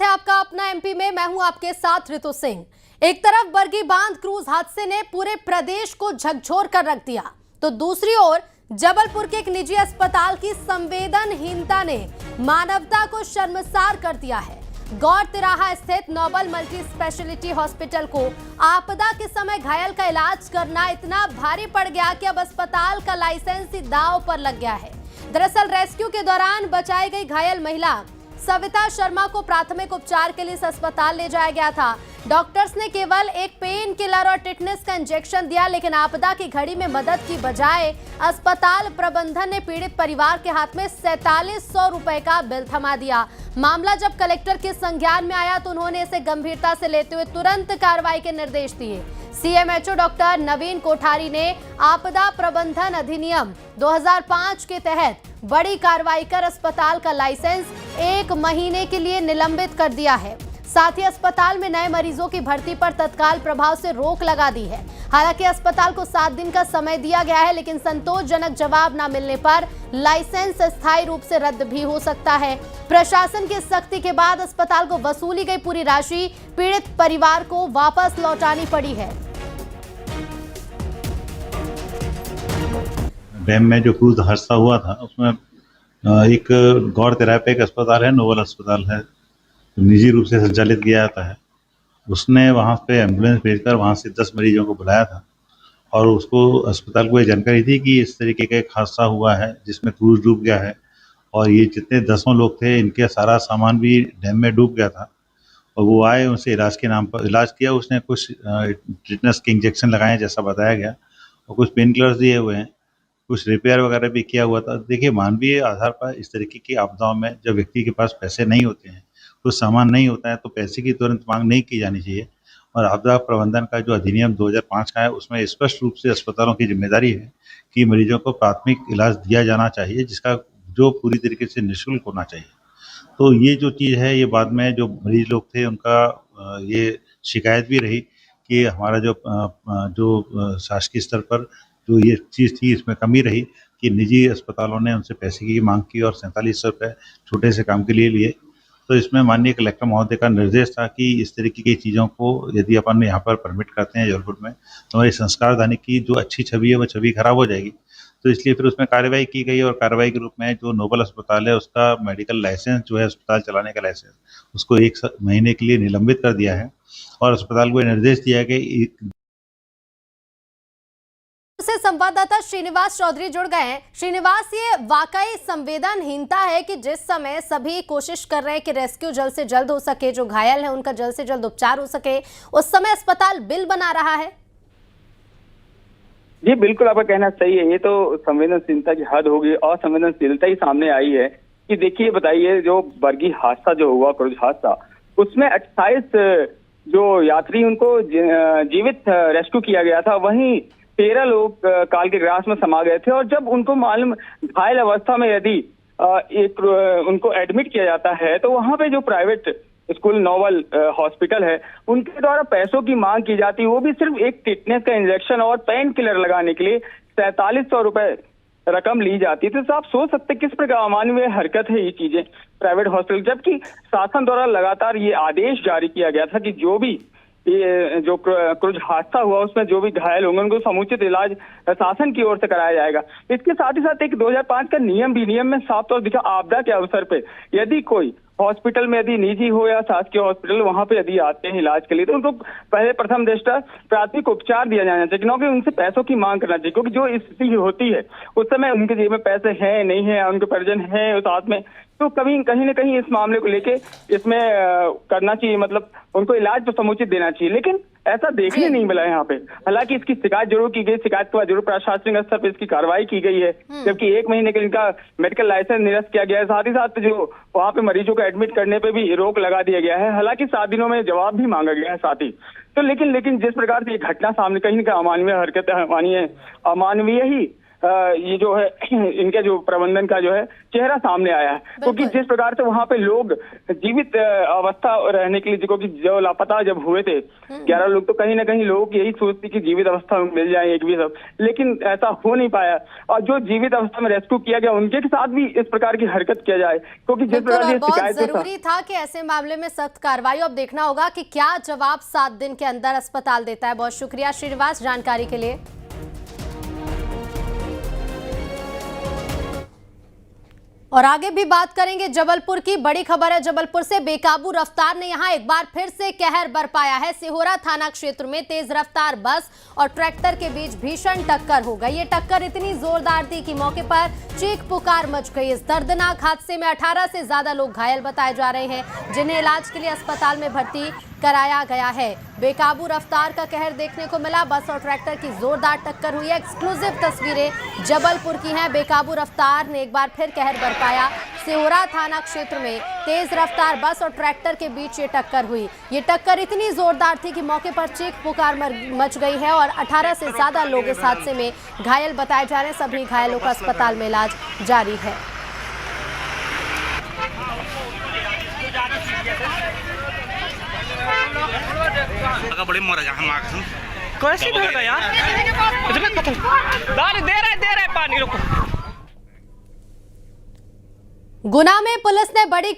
स्वागत है आपका अपना एमपी में। मैं हूं आपके साथ ऋतु सिंह। एक तरफ बरगी बांध क्रूज हादसे ने पूरे प्रदेश को झकझोर कर रख दिया, तो दूसरी ओर जबलपुर के एक निजी अस्पताल की संवेदनहीनता ने मानवता को शर्मसार कर दिया है। गौर तिराहा स्थित नोबल मल्टी स्पेशलिटी हॉस्पिटल को आपदा के समय घायल का इलाज करना इतना भारी पड़ गया कि अब अस्पताल का लाइसेंस ही दांव पर लग गया है। दरअसल रेस्क्यू के दौरान बचाई गई घायल महिला सविता शर्मा को प्राथमिक उपचार के लिए इस अस्पताल ले जाया गया था। डॉक्टर्स ने केवल एक पेन किलर और टिटनेस का इंजेक्शन दिया, लेकिन आपदा की घड़ी में मदद की बजाय अस्पताल प्रबंधन ने पीड़ित परिवार के हाथ में 4700 रुपए का बिल थमा दिया। मामला जब कलेक्टर के संज्ञान में आया तो उन्होंने इसे गंभीरता से लेते हुए तुरंत कार्रवाई के निर्देश दिए। सीएमएचओ डॉक्टर नवीन कोठारी ने आपदा प्रबंधन अधिनियम 2005 के तहत बड़ी कार्रवाई कर अस्पताल का लाइसेंस 1 महीने के लिए निलंबित कर दिया है। साथ ही अस्पताल में नए मरीजों की भर्ती पर तत्काल प्रभाव से रोक लगा दी है। हालांकि अस्पताल को 7 दिन का समय दिया गया है, लेकिन संतोषजनक जवाब न मिलने पर लाइसेंस अस्थायी रूप से रद्द भी हो सकता है। प्रशासन की सख्ती के बाद अस्पताल को वसूली गई पूरी राशि पीड़ित परिवार को वापस लौटानी पड़ी है। डैम में जो क्रूज हादसा हुआ था उसमें एक गौर तिराहे पे एक अस्पताल है, नोबल अस्पताल है, तो निजी रूप से संचालित किया जाता है। उसने वहाँ पे एम्बुलेंस भेजकर वहाँ से 10 मरीजों को बुलाया था और उसको अस्पताल को ये जानकारी थी कि इस तरीके का एक हादसा हुआ है जिसमें क्रूज डूब गया है और ये जितने 10 लोग थे इनके सारा सामान भी डैम में डूब गया था। और वो आए, उनसे इलाज के नाम पर इलाज किया। उसने कुछ टिटनेस के इंजेक्शन लगाए जैसा बताया गया और कुछ पेन किलर्स दिए हुए हैं, कुछ रिपेयर वगैरह भी किया हुआ था। देखिए, मानवीय आधार पर इस तरीके की आपदाओं में जब व्यक्ति के पास पैसे नहीं होते हैं, कुछ सामान नहीं होता है, तो पैसे की तुरंत मांग नहीं की जानी चाहिए। और आपदा प्रबंधन का जो अधिनियम 2005 का है उसमें स्पष्ट रूप से अस्पतालों की जिम्मेदारी है कि मरीजों को प्राथमिक इलाज दिया जाना चाहिए, जिसका जो पूरी तरीके से निःशुल्क होना चाहिए। तो ये जो चीज़ है, ये बाद में जो मरीज लोग थे उनका ये शिकायत भी रही कि हमारा जो शासकीय स्तर पर जो ये चीज़ थी इसमें कमी रही कि निजी अस्पतालों ने उनसे पैसे की मांग की और 4700 रुपये छोटे से काम के लिए लिए। तो इसमें माननीय कलेक्टर महोदय का निर्देश था कि इस तरीके की चीज़ों को यदि अपन यहाँ पर परमिट करते हैं जबलपुर में, तो हमारी संस्कारधानी की जो अच्छी छवि है वो छवि खराब हो जाएगी। तो इसलिए फिर उसमें कार्रवाई की गई और कार्रवाई के रूप में जो नोबल अस्पताल है उसका मेडिकल लाइसेंस जो है, अस्पताल चलाने का लाइसेंस, उसको 1 महीने के लिए निलंबित कर दिया है और अस्पताल को निर्देश दिया कि से संवाददाता श्रीनिवास चौधरी जुड़ गए हैं। श्रीनिवास, ये वाकई संवेदनहीनता है कि जिस समय सभी कोशिश कर रहे हैं कि रेस्क्यू जल्द से जल्द हो सके, जो घायल है उनका जल्द से जल्द उपचार हो सके, उस समय अस्पताल बिल बना रहा है। जी बिल्कुल, आपका कहना सही है। ये तो संवेदनशीलता की हद होगी और संवेदनशीलता ही सामने आई है कि देखिए, बताइए, जो बरगी हादसा जो हुआ, क्रूज हादसा, उसमें 28 जो यात्री उनको जीवित रेस्क्यू किया गया था, वहीं 13 लोग काल के ग्रास में समा गए थे। और जब उनको मालूम घायल अवस्था में यदि उनको एडमिट किया जाता है तो वहां पे जो प्राइवेट स्कूल नोबल हॉस्पिटल है उनके द्वारा पैसों की मांग की जाती है, वो भी सिर्फ एक टिटनेस का इंजेक्शन और पेन किलर लगाने के लिए 4700 रुपए रकम ली जाती है। तो आप सोच सकते किस प्रकार अमानवीय हरकत है ये चीजें प्राइवेट हॉस्पिटल, जबकि शासन द्वारा लगातार ये आदेश जारी किया गया था कि जो भी ये जो क्रूज हादसा हुआ उसमें जो भी घायल होंगे उनको समुचित इलाज शासन की ओर से कराया जाएगा। इसके साथ ही साथ एक 2005 का नियम में साफ तौर दिखा, आपदा के अवसर पे यदि कोई हॉस्पिटल में, यदि निजी हो या शासकीय हॉस्पिटल, वहां पे यदि आते हैं इलाज के लिए, तो उनको पहले प्रथम दृष्टया प्राथमिक उपचार दिया जाना चाहिए, क्योंकि उनसे पैसों की मांग करना चाहिए। क्योंकि जो स्थिति होती है उस समय उनके जेब में पैसे हैं नहीं है, उनके परिजन हैं साथ में, तो कहीं न कहीं इस मामले को लेके इसमें करना चाहिए, मतलब उनको इलाज तो समुचित देना चाहिए। लेकिन ऐसा देखने नहीं मिला यहाँ पे। हालांकि इसकी शिकायत जरूर की गई, शिकायत के बाद जरूर प्रशासनिक स्तर पर इसकी कार्रवाई की गई है, जबकि 1 महीने के इनका मेडिकल लाइसेंस निरस्त किया गया है। साथ ही साथ जो वहाँ पे मरीजों को एडमिट करने पे भी रोक लगा दिया गया है। हालांकि 7 दिनों में जवाब भी मांगा गया है साथ ही। तो लेकिन जिस प्रकार से ये घटना सामने, कहीं ना कहीं अमानवीय हरकत, अमानवीय ही ये जो है इनके जो प्रबंधन का जो है चेहरा सामने आया है, क्योंकि जिस प्रकार से वहां पे लोग जीवित अवस्था रहने के लिए क्योंकि जो लापता जब हुए थे 11 लोग, तो कहीं ना कहीं लोगों की यही सोच थी कि जीवित अवस्था में मिल जाए एक भी सब, लेकिन ऐसा हो नहीं पाया। और जो जीवित अवस्था में रेस्क्यू किया गया उनके साथ भी इस प्रकार की हरकत किया जाए, क्योंकि जिस प्रकार की बहुत शिकायत जरूरी था कि ऐसे मामले में सख्त कार्रवाई। अब देखना होगा कि क्या जवाब 7 दिन के अंदर अस्पताल देता है। बहुत शुक्रिया श्रीनिवास जानकारी के लिए। और आगे भी बात करेंगे जबलपुर की। बड़ी खबर है जबलपुर से। बेकाबू रफ्तार ने यहां एक बार फिर से कहर बरपाया है। सिहोरा थाना क्षेत्र में तेज रफ्तार बस और ट्रैक्टर के बीच भीषण टक्कर हो गई। ये टक्कर इतनी जोरदार थी कि मौके पर चीख पुकार मच गई। इस दर्दनाक हादसे में 18 से ज्यादा लोग घायल बताए जा रहे हैं, जिन्हें इलाज के लिए अस्पताल में भर्ती कराया गया है। बेकाबू रफ्तार का कहर देखने को मिला। बस और ट्रैक्टर की जोरदार टक्कर हुई है। एक्सक्लूसिव तस्वीरें जबलपुर की हैं। बेकाबू रफ्तार ने एक बार फिर कहर बरपाया। सिहोरा थाना क्षेत्र में तेज रफ्तार बस और ट्रैक्टर के बीच ये टक्कर हुई। ये टक्कर इतनी जोरदार थी कि मौके पर चीख पुकार मच गई है और 18 से ज्यादा लोग इस हादसे में घायल बताए जा रहे हैं। सभी घायलों का अस्पताल में इलाज जारी है। बड़ी मर जा हम आगे कैसे धर गया इतना कथन दे रहा है पानी। रुको। गुना में पुलिस ने बड़ी